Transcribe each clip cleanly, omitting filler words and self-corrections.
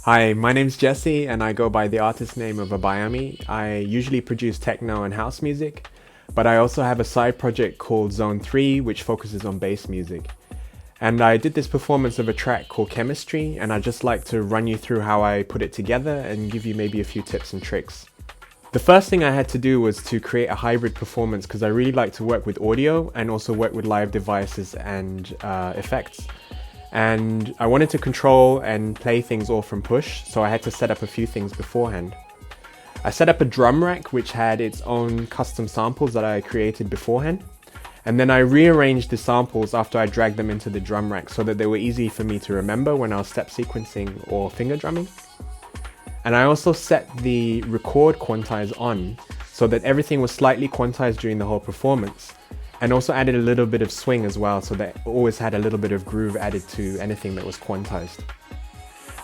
Hi, my name's Jesse and I go by the artist name of Abayomi. I usually produce techno and house music, but I also have a side project called Zone 3 which focuses on bass music. And I did this performance of a track called Chemistry, and I'd just like to run you through how I put it together and give you maybe a few tips and tricks. The first thing I had to do was to create a hybrid performance because I really like to work with audio and also work with live devices and effects. And I wanted to control and play things all from Push, so I had to set up a few things beforehand. I set up a drum rack which had its own custom samples that I created beforehand, and then I rearranged the samples after I dragged them into the drum rack so that they were easy for me to remember when I was step sequencing or finger drumming. And I also set the record quantize on so that everything was slightly quantized during the whole performance, and also added a little bit of swing as well, so that always had a little bit of groove added to anything that was quantized.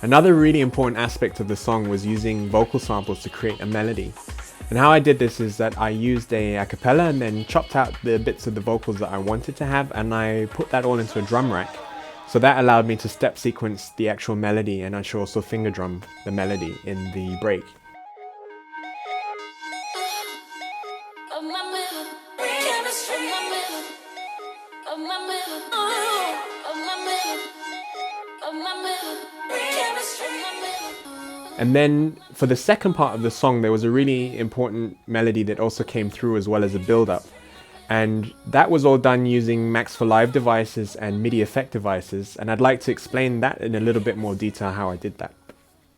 Another really important aspect of the song was using vocal samples to create a melody. And how I did this is that I used a cappella and then chopped out the bits of the vocals that I wanted to have, and I put that all into a drum rack. So that allowed me to step sequence the actual melody, and I should also finger drum the melody in the break. And then for the second part of the song, there was a really important melody that also came through as well as a build-up. And that was all done using Max for Live devices and MIDI effect devices, and I'd like to explain that in a little bit more detail how I did that.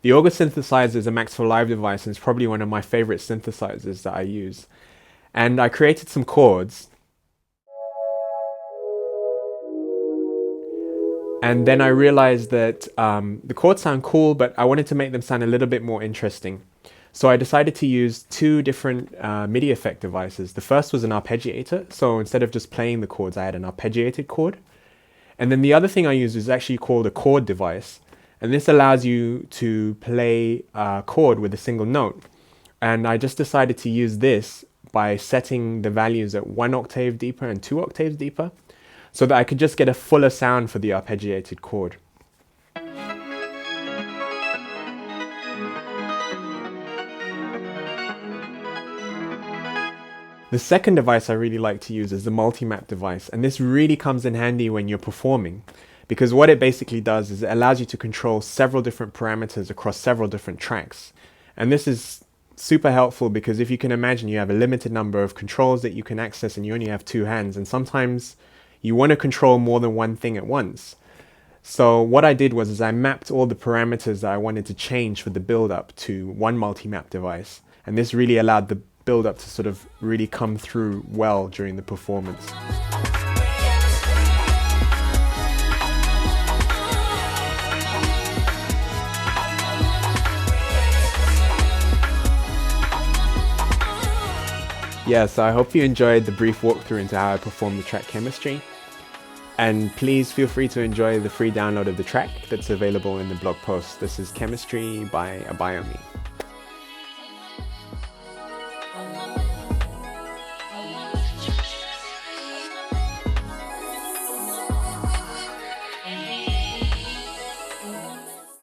The Auger synthesizer is a Max for Live device, and it's probably one of my favorite synthesizers that I use. And I created some chords, and then I realized that the chords sound cool, but I wanted to make them sound a little bit more interesting. So I decided to use two different MIDI effect devices. The first was an arpeggiator, so instead of just playing the chords, I had an arpeggiated chord. And then the other thing I used is actually called a chord device, and this allows you to play a chord with a single note. And I just decided to use this by setting the values at 1 octave deeper and 2 octaves deeper, so that I could just get a fuller sound for the arpeggiated chord. The second device I really like to use is the Multimap device, and this really comes in handy when you're performing, because what it basically does is it allows you to control several different parameters across several different tracks. And this is super helpful because if you can imagine, you have a limited number of controls that you can access and you only have two hands, and sometimes you want to control more than one thing at once. So what I did was I mapped all the parameters that I wanted to change for the build-up to one Multimap device, and this really allowed the build-up to sort of really come through well during the performance. Yeah, so I hope you enjoyed the brief walkthrough into how I performed the track Chemistry. And please feel free to enjoy the free download of the track that's available in the blog post. This is Chemistry by Abayomi.